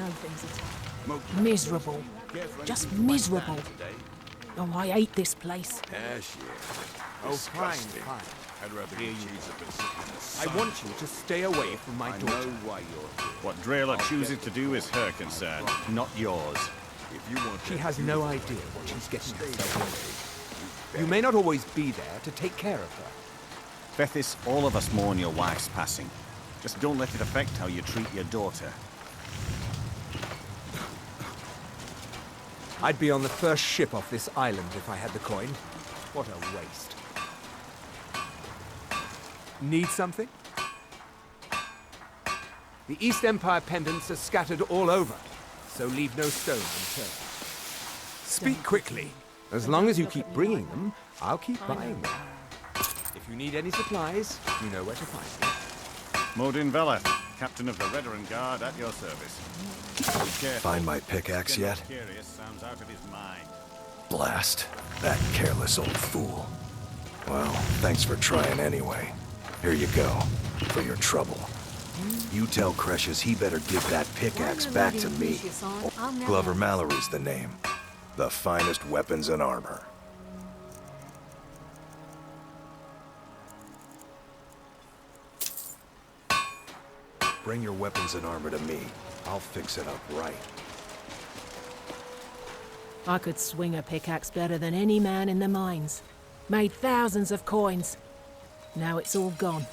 know things are tough. Miserable. Just miserable. Oh, I hate this place. Oh, fine. I'd rather Hear eat you. cheese if it's sitting in the sun. I want you to stay away from my I daughter. know why you're here. What Drayla chooses to do is her concern, not yours. If you want She that has no beautiful idea lady, what she's getting stay herself away. into. You may not always be there to take care of her. Bethis, all of us mourn your wife's passing. Just don't let it affect how you treat your daughter. I'd be on the first ship off this island if I had the coin. What a waste. Need something? The East Empire pendants are scattered all over, so leave no stone unturned. Speak quickly. As long as you keep bringing them, I'll keep buying them. If you need any supplies, you know where to find me. Modin Veleth, captain of the Veteran Guard, at your service. Be careful. Find my pickaxe General yet? Curious sounds out of his mind. Blast. That careless old fool. Well, thanks for trying anyway. Here you go, for your trouble. You tell Cresius he better give that pickaxe back to me. Glover Mallory's the name. The finest weapons and armor. Bring your weapons and armor to me. I'll fix it up right. I could swing a pickaxe better than any man in the mines. Made thousands of coins. Now it's all gone.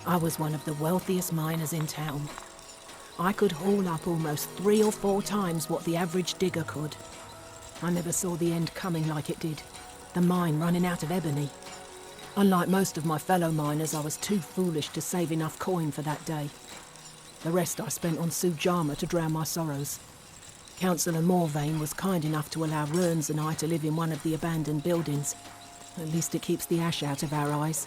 I was one of the wealthiest miners in town. I could haul up almost 3 or 4 times what the average digger could. I never saw the end coming like it did. The mine running out of ebony. Unlike most of my fellow miners, I was too foolish to save enough coin for that day. The rest I spent on Sujama to drown my sorrows. Councillor Morvain was kind enough to allow Rurns and I to live in one of the abandoned buildings. At least it keeps the ash out of our eyes.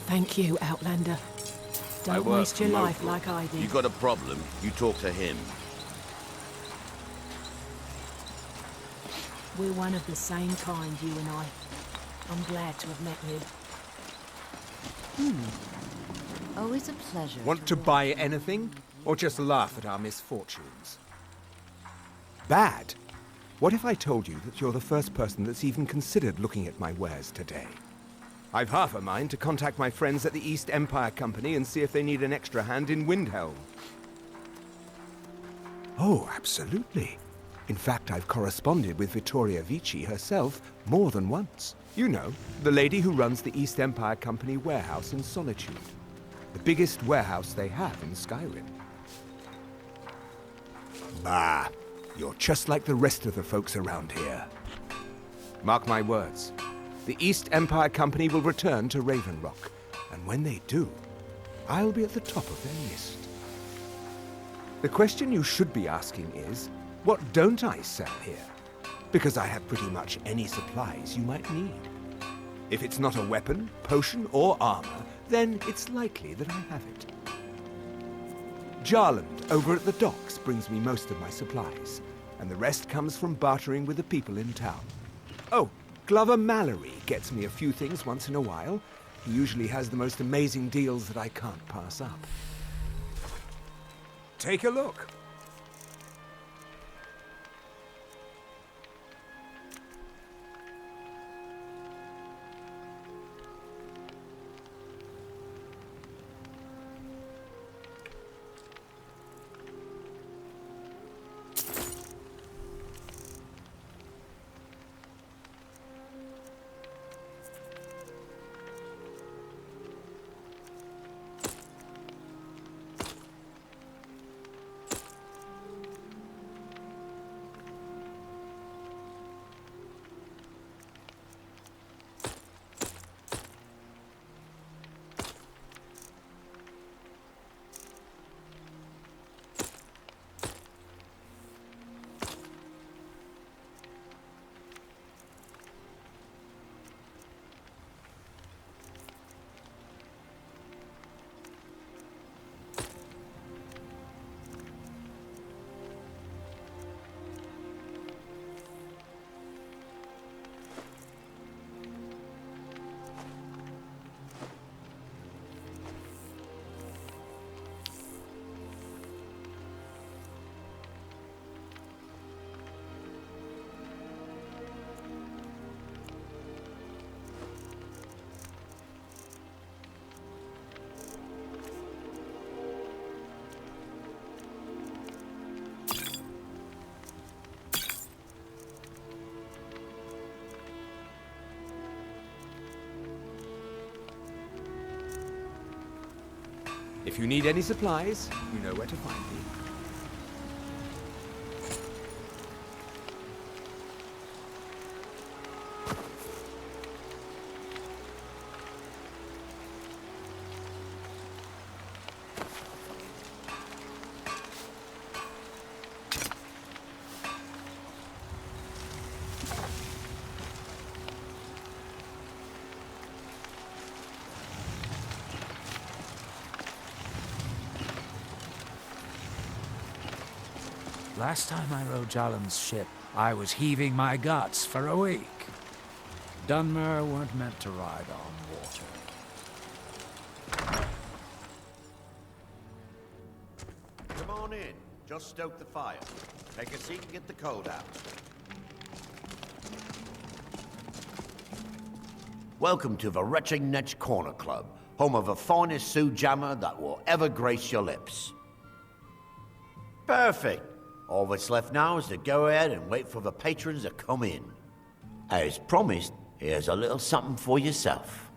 Thank you, Outlander. I Don't work waste your for life Mofra. like I did. You got a problem, you talk to him. We're one of the same kind, you and I. I'm glad to have met you. Always a pleasure. Want to buy anything? Or just laugh at our misfortunes? Bad? What if I told you that you're the first person that's even considered looking at my wares today? I've half a mind to contact my friends at the East Empire Company and see if they need an extra hand in Windhelm. Oh, absolutely. In fact, I've corresponded with Vittoria Vici herself more than once. You know, the lady who runs the East Empire Company warehouse in Solitude. The biggest warehouse they have in Skyrim. Bah, you're just like the rest of the folks around here. Mark my words. The East Empire Company will return to Raven Rock, and when they do, I'll be at the top of their list. The question you should be asking is, what don't I sell here? Because I have pretty much any supplies you might need. If it's not a weapon, potion, or armor, then it's likely that I have it. Jarland, over at the docks, brings me most of my supplies, and the rest comes from bartering with the people in town. Oh, Glover Mallory gets me a few things once in a while. He usually has the most amazing deals that I can't pass up. Take a look. If you need any supplies, you know where to find me. Last time I rode Jalen's ship, I was heaving my guts for a week. Dunmer weren't meant to ride on water. Come on in. Just stoke the fire. Take a seat and get the cold out. Welcome to the Retching Netch Corner Club, home of the finest Sioux jammer that will ever grace your lips. Perfect. All that's left now is to go ahead and wait for the patrons to come in. As promised, here's a little something for yourself.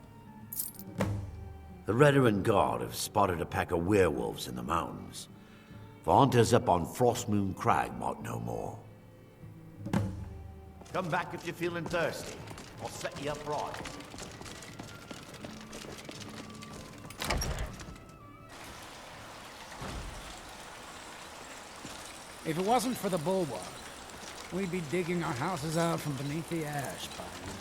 The Redoran Guard have spotted a pack of werewolves in the mountains. The hunters up on Frostmoon Crag might know more. Come back if you're feeling thirsty. I'll set you up right. If it wasn't for the bulwark, we'd be digging our houses out from beneath the ash by now.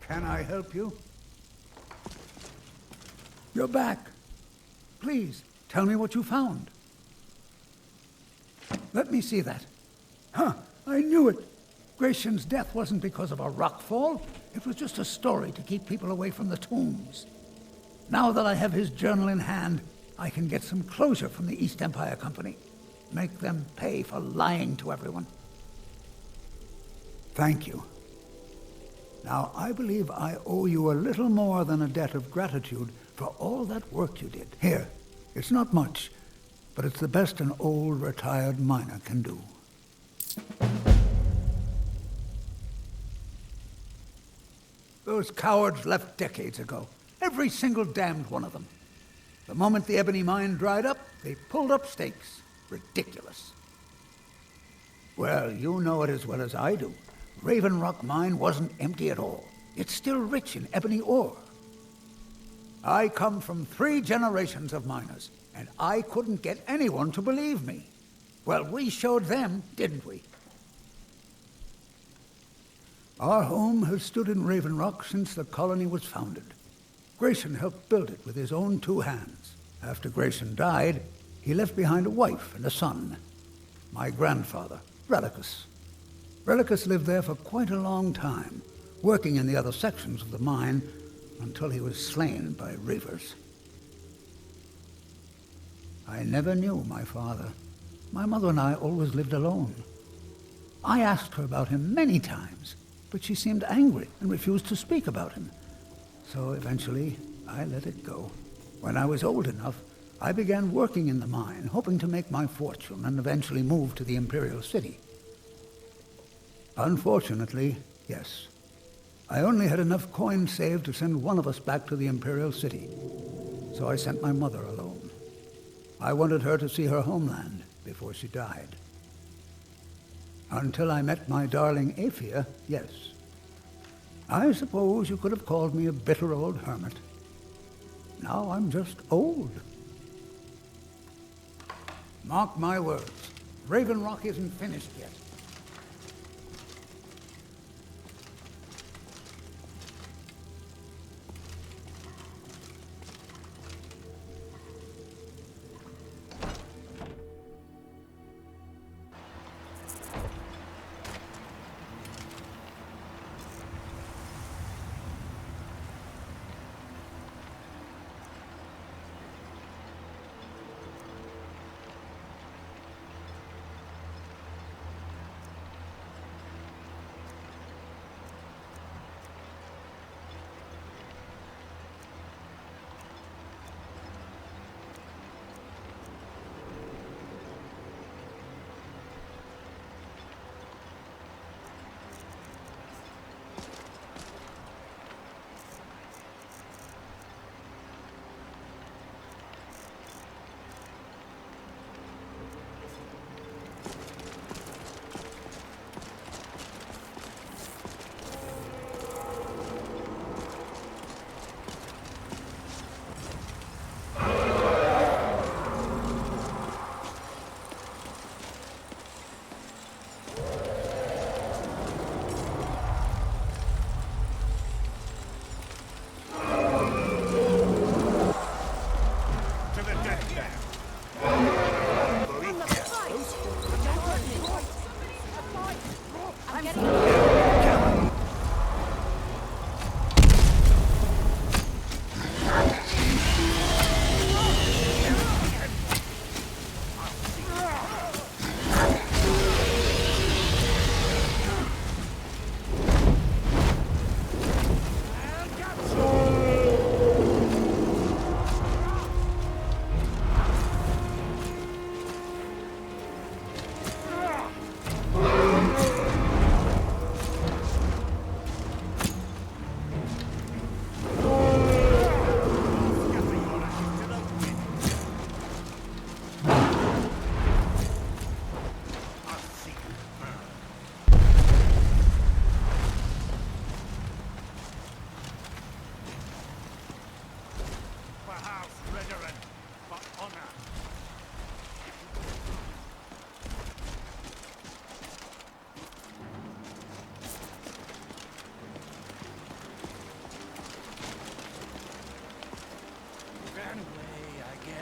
Can I help you? You're back. Please, tell me what you found. Let me see that. Huh, I knew it. Gratian's death wasn't because of a rockfall. It was just a story to keep people away from the tombs. Now that I have his journal in hand, I can get some closure from the East Empire Company. Make them pay for lying to everyone. Thank you. Now, I believe I owe you a little more than a debt of gratitude for all that work you did. Here, it's not much, but it's the best an old retired miner can do. Those cowards left decades ago. Every single damned one of them. The moment the ebony mine dried up, they pulled up stakes. Ridiculous. Well, you know it as well as I do. Raven Rock Mine wasn't empty at all. It's still rich in ebony ore. I come from 3 generations of miners, and I couldn't get anyone to believe me. Well, we showed them, didn't we? Our home has stood in Raven Rock since the colony was founded. Grayson helped build it with his own 2 hands. After Grayson died, he left behind a wife and a son. My grandfather, Relicus. Relicus lived there for quite a long time, working in the other sections of the mine until he was slain by reavers. I never knew my father. My mother and I always lived alone. I asked her about him many times, but she seemed angry and refused to speak about him. So eventually, I let it go. When I was old enough, I began working in the mine, hoping to make my fortune and eventually move to the Imperial City. Unfortunately, yes. I only had enough coin saved to send one of us back to the Imperial City. So I sent my mother alone. I wanted her to see her homeland before she died. Until I met my darling Aphia, yes. I suppose you could have called me a bitter old hermit. Now I'm just old. Mark my words, Raven Rock isn't finished yet.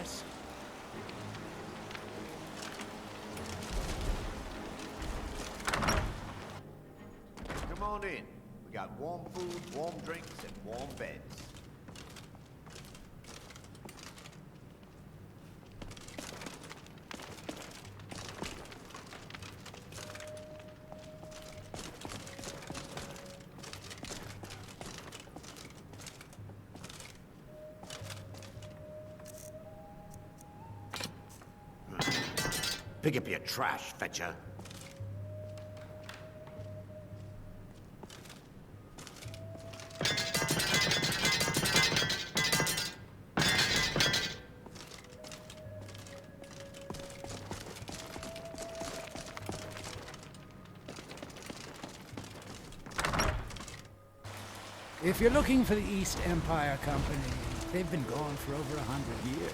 yes. Come on in. We got warm food, warm drinks, and warm beds. Pick up your trash, fetcher. If you're looking for the East Empire Company, they've been gone for over 100 years.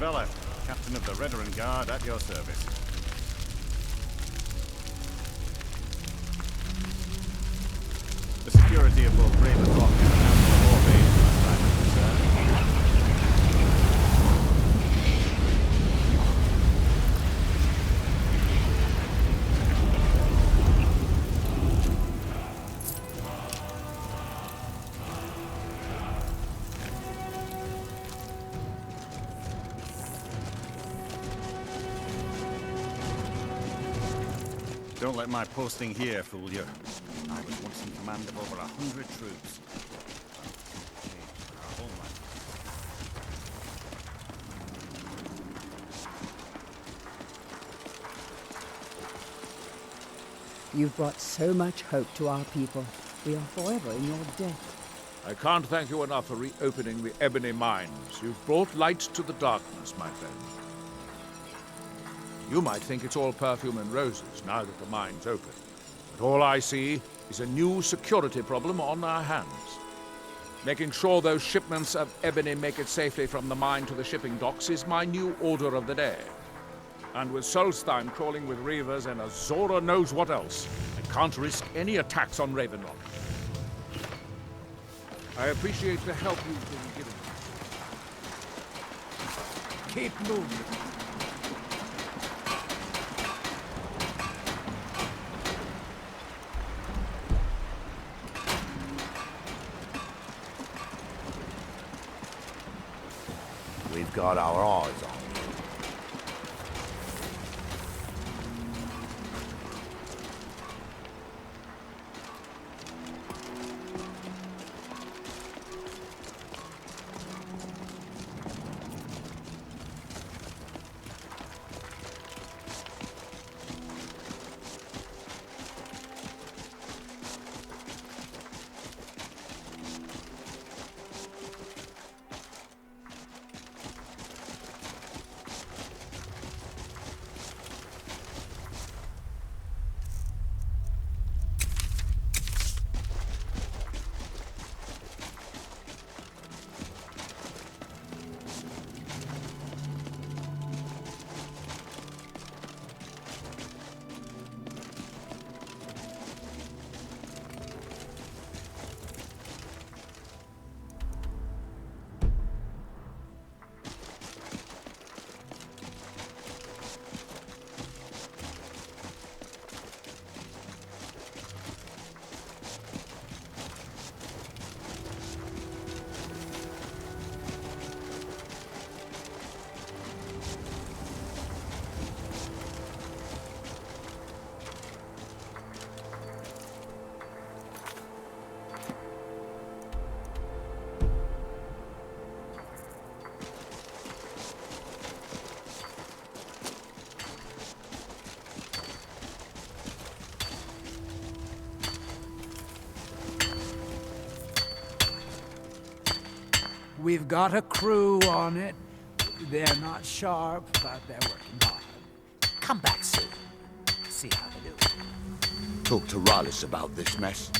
Bella, captain of the Veteran Guard, at your service. The security of both Raven Rock and the Council War Base is my primary concern. Don't let my posting here fool you. I was once in command of over 100 troops. You've brought so much hope to our people. We are forever in your debt. I can't thank you enough for reopening the Ebony Mines. You've brought light to the darkness, my friend. You might think it's all perfume and roses now that the mine's open. But all I see is a new security problem on our hands. Making sure those shipments of ebony make it safely from the mine to the shipping docks is my new order of the day. And with Solstheim crawling with reavers and Azora knows what else, I can't risk any attacks on Raven Rock. I appreciate the help you've been giving me. Keep moving. We've got our eyes on you. We've got a crew on it. They're not sharp, but they're working hard. Come back soon. See how they do. Talk to Rallis about this mess.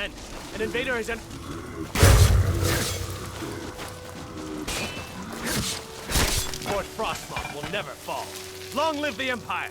end. An invader is Fort Frostmoth will never fall. Long live the Empire!